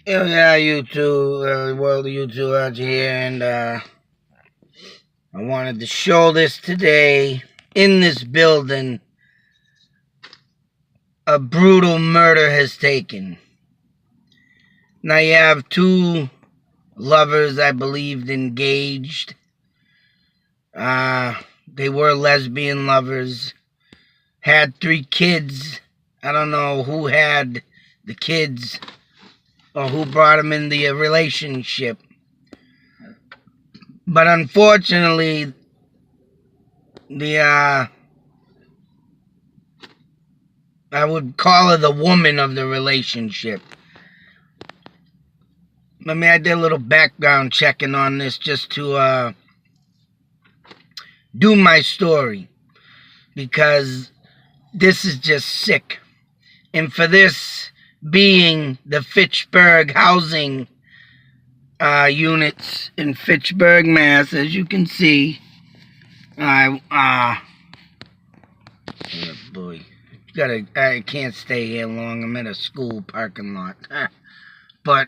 Yeah, YouTube, world of YouTube out here, and I wanted to show this today. In this building, a brutal murder has taken. Now you have two lovers, I believe, engaged. They were lesbian lovers, had 3 kids. I don't know who had the kids or who brought them in the relationship. But unfortunately, I would call her the woman of the relationship. I did a little background checking on this just to do my story, because this is just sick. And for this being the Fitchburg Housing units in Fitchburg, Mass, as you can see, oh boy, I can't stay here long. I'm at a school parking lot. But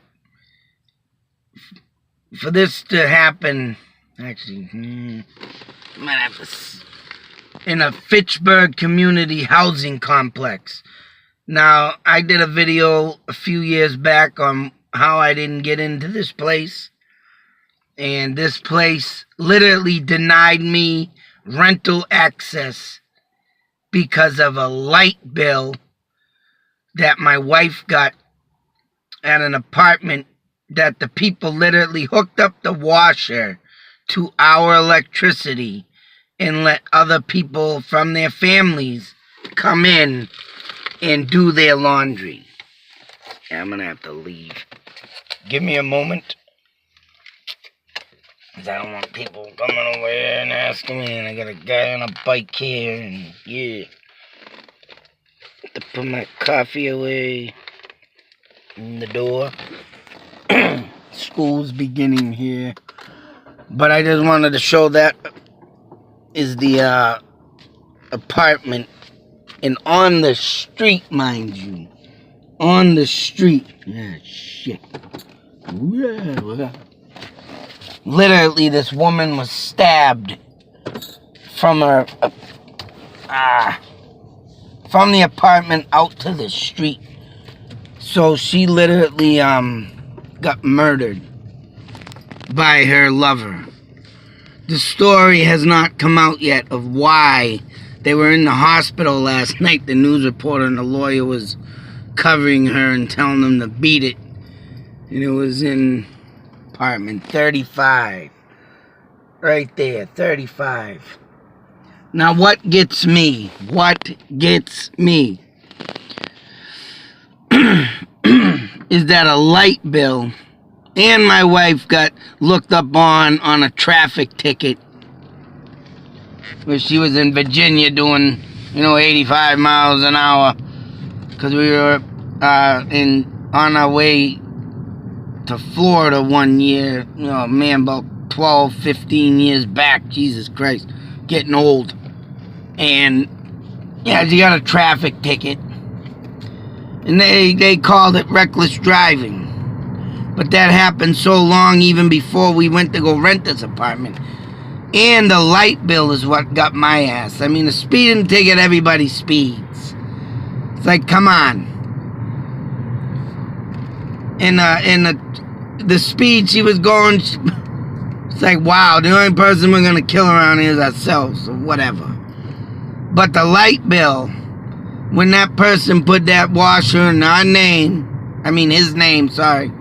for this to happen, actually, I might have to, in a Fitchburg community housing complex. Now, I did a video a few years back on how I didn't get into this place. And this place literally denied me rental access because of a light bill that my wife got at an apartment, that the people literally hooked up the washer to our electricity and let other people from their families come in and do their laundry. Yeah, I'm gonna have to leave. Give me a moment, because I don't want people coming over here and asking me, and I got a guy on a bike here, and yeah. Have to put my coffee away in the door. School's beginning here. But I just wanted to show that is the apartment, and on the street, mind you. On the street. Yeah, shit. Yeah. Literally, this woman was stabbed from her, from the apartment out to the street. So she literally, got murdered by her lover. The story has not come out yet of why they were in the hospital last night. The news reporter and the lawyer was covering her and telling them to beat it. And it was in apartment 35. Right there, 35. Now what gets me? What gets me? Is that a light bill, and my wife got looked up on a traffic ticket where she was in Virginia doing, 85 miles an hour, because we were on our way to Florida one year, about 12, 15 years back. Jesus Christ, getting old. And yeah, she got a traffic ticket. And they called it reckless driving. But that happened so long even before we went to go rent this apartment. And the light bill is what got my ass. The speeding ticket, everybody speeds. It's like, come on. And the speed she was going, it's like, wow, the only person we're going to kill around here is ourselves, or whatever. But the light bill, when that person put that washer in our name, his name, sorry.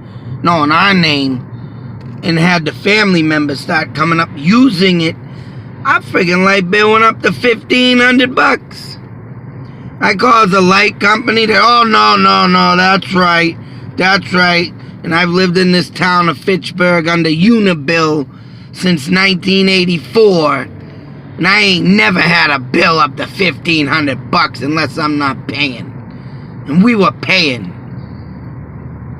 No, in our name, and had the family members start coming up using it, our friggin' light bill went up to $1,500. I called the light company. No, that's right. And I've lived in this town of Fitchburg under Unibill since 1984. And I ain't never had a bill up to $1,500 unless I'm not paying. And we were paying.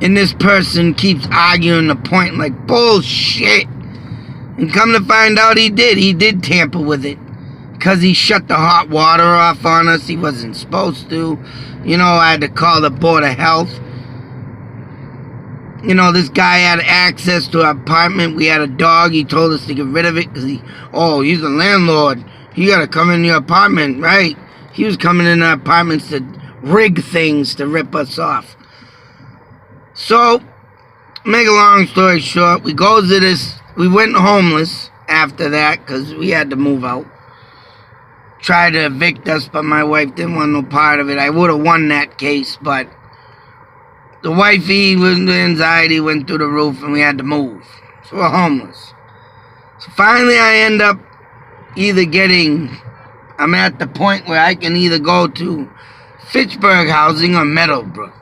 And this person keeps arguing the point like bullshit. And come to find out he did tamper with it. Because he shut the hot water off on us. He wasn't supposed to. I had to call the Board of Health. You know, this guy had access to our apartment. We had a dog. He told us to get rid of it because he's the landlord. He got to come in your apartment, right? He was coming in our apartments to rig things to rip us off. So, make a long story short, we went homeless after that because we had to move out. Tried to evict us, but my wife didn't want no part of it. I would have won that case, but the wifey, with the anxiety, went through the roof and we had to move. So we're homeless. So finally I end up I'm at the point where I can either go to Fitchburg Housing or Meadowbrook.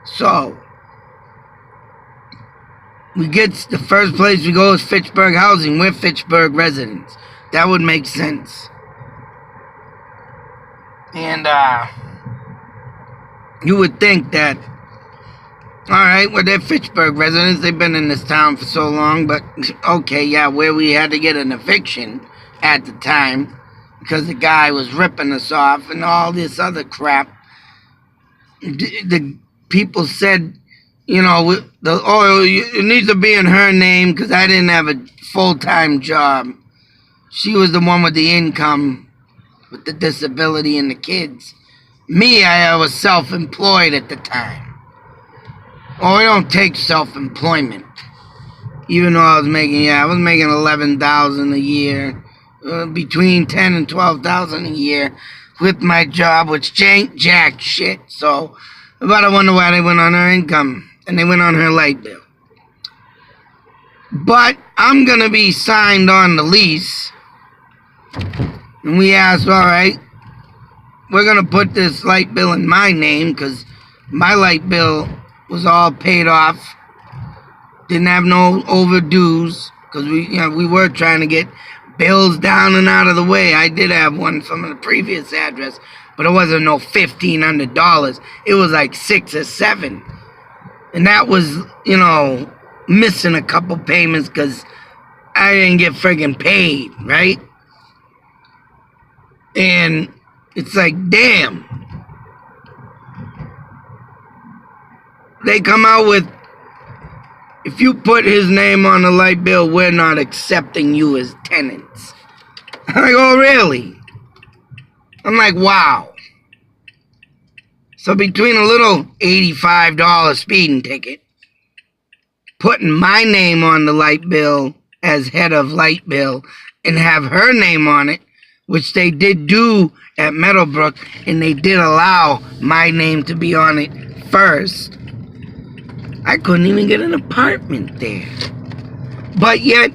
So, the first place we go is Fitchburg Housing. We're Fitchburg residents. That would make sense. And, you would think that, alright, well, they're Fitchburg residents. They've been in this town for so long, but, okay, yeah, where we had to get an eviction at the time because the guy was ripping us off and all this other crap. The people said, it needs to be in her name because I didn't have a full-time job. She was the one with the income, with the disability and the kids. Me, I was self-employed at the time. Oh, we don't take self-employment. Even though I was making $11,000 a year. Between $10,000 and $12,000 a year with my job, which ain't jack shit. So, I wonder why they went on her income and they went on her light bill. But I'm gonna be signed on the lease, and we asked, all right, we're gonna put this light bill in my name because my light bill was all paid off. Didn't have no overdues because we were trying to get bills down and out of the way. I did have one from the previous address, but it wasn't no $1,500. It was like $600 or $700. And that was, missing a couple payments because I didn't get friggin' paid, right? And it's like, damn. They come out with, if you put his name on the light bill, we're not accepting you as tenants. I'm like, oh, really? I'm like, wow. So between a little $85 speeding ticket, putting my name on the light bill as head of light bill, and have her name on it, which they did do at Meadowbrook, and they did allow my name to be on it first, I couldn't even get an apartment there. But yet,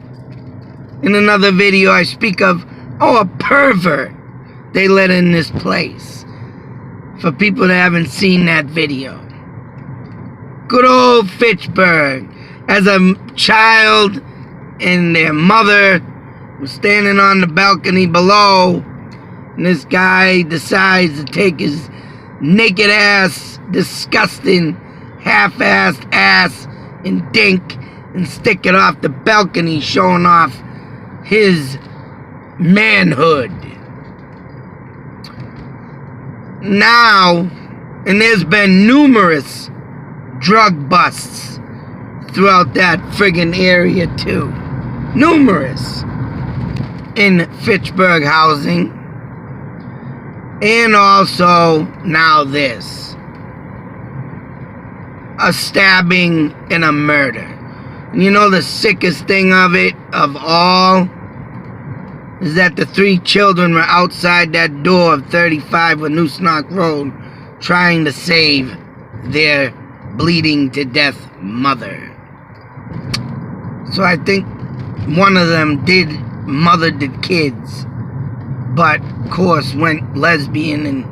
in another video, I speak of, a pervert they let in this place. For people that haven't seen that video. Good old Fitchburg. As a child and their mother was standing on the balcony below, and this guy decides to take his naked ass, disgusting, half-assed ass and dink and stick it off the balcony, showing off his manhood. Now, and there's been numerous drug busts throughout that friggin' area too. Numerous. In Fitchburg Housing. And also, now this. A stabbing and a murder. And you know the sickest thing of all, is that the 3 children were outside that door of 35 on Noosnock Road trying to save their bleeding to death mother. So I think one of them mothered the kids, but of course went lesbian, and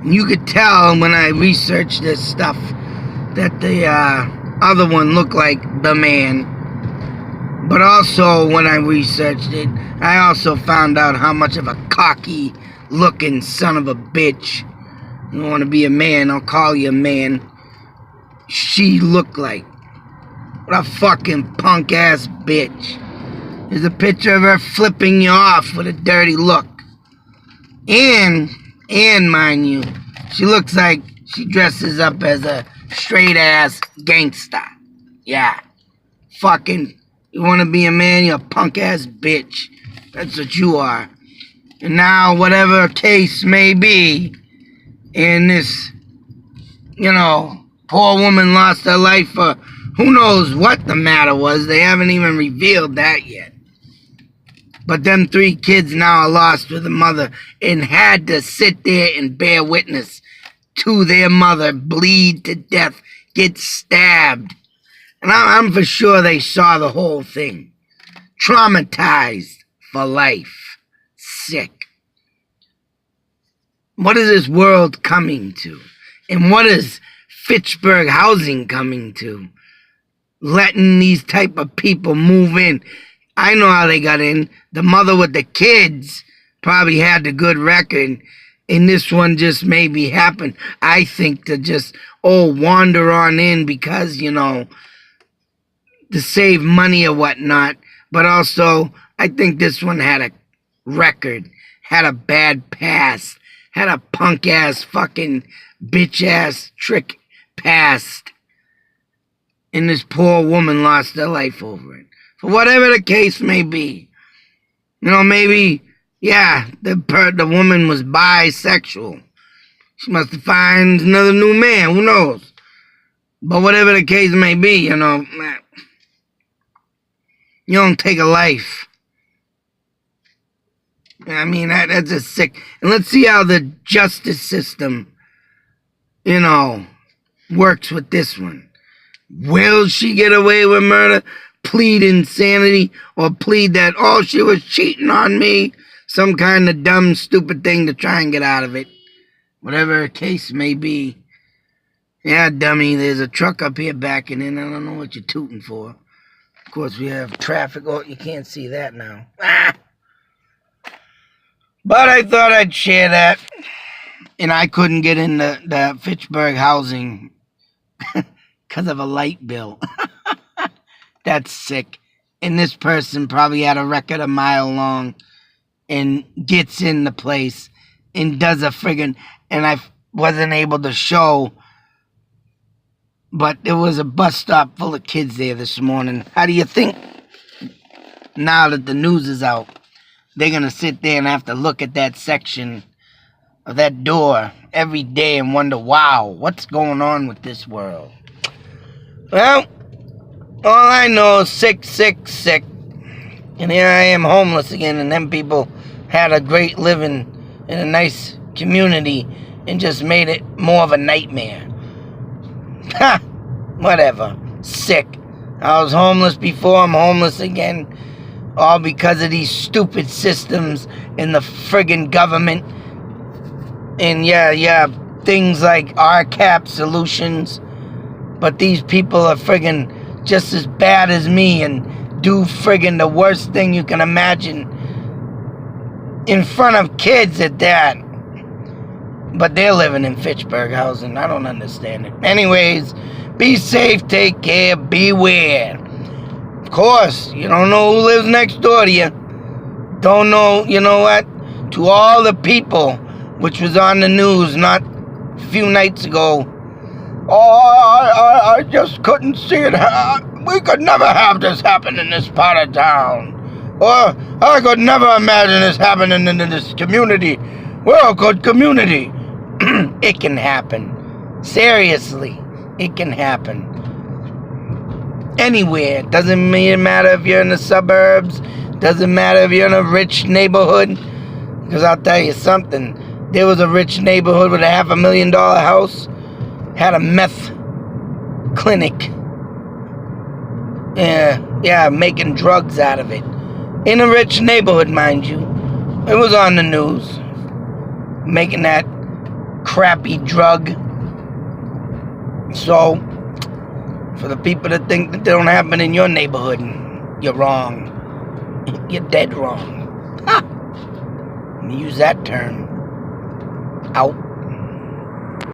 you could tell when I researched this stuff that the other one looked like the man. But also, when I researched it, I also found out how much of a cocky looking son of a bitch, you want to be a man, I'll call you a man, she looked like. What a fucking punk ass bitch. There's a picture of her flipping you off with a dirty look. And mind you, she looks like she dresses up as a straight ass gangsta. Yeah. Fucking, you want to be a man, you're a punk-ass bitch. That's what you are. And now, whatever case may be, in this, poor woman lost her life for who knows what the matter was. They haven't even revealed that yet. But them 3 kids now are lost with a mother and had to sit there and bear witness to their mother bleed to death, get stabbed. And I'm for sure they saw the whole thing. Traumatized for life. Sick. What is this world coming to? And what is Fitchburg Housing coming to? Letting these type of people move in. I know how they got in. The mother with the kids probably had the good record. And this one just maybe happened, I think, to just, wander on in because, to save money or whatnot. But also, I think this one had a record, had a bad past, had a punk-ass, fucking, bitch-ass trick past. And this poor woman lost her life over it. For whatever the case may be. Maybe, the woman was bisexual. She must have found another new man, who knows? But whatever the case may be, you don't take a life. I mean, that's just sick. And let's see how the justice system, works with this one. Will she get away with murder? Plead insanity? Or plead that, she was cheating on me? Some kind of dumb, stupid thing to try and get out of it. Whatever the case may be. Yeah, dummy, there's a truck up here backing in. I don't know what you're tooting for. Of course, we have traffic. Oh, you can't see that now. But I thought I'd share that. And I couldn't get in the Fitchburg Housing because of a light bill. That's sick. And this person probably had a record a mile long and gets in the place and does a friggin'... And I wasn't able to show, but there was a bus stop full of kids there this morning. How do you think, now that the news is out, they're going to sit there and have to look at that section of that door every day and wonder, wow, what's going on with this world? Well, all I know is sick, sick, sick. And here I am homeless again, and them people had a great living in a nice community and just made it more of a nightmare. Ha! Whatever. Sick. I was homeless before, I'm homeless again. All because of these stupid systems in the friggin' government. And things like RCAP solutions. But these people are friggin' just as bad as me and do friggin' the worst thing you can imagine. In front of kids at that. But they're living in Fitchburg Housing. I don't understand it. Anyways, be safe, take care, beware. Of course, you don't know who lives next door to you. Don't know, you know what? To all the people, which was on the news not a few nights ago. I just couldn't see it. We could never have this happen in this part of town. Or I could never imagine this happening in this community. We're a good community. It can happen. Seriously, it can happen. Anywhere. Doesn't matter if you're in the suburbs. Doesn't matter if you're in a rich neighborhood. Because I'll tell you something. There was a rich neighborhood with a $500,000 house. Had a meth clinic. Yeah, making drugs out of it. In a rich neighborhood, mind you. It was on the news. Making that crappy drug. So, for the people that think that they don't happen in your neighborhood, you're wrong. You're dead wrong. Ha! Use that term. Out.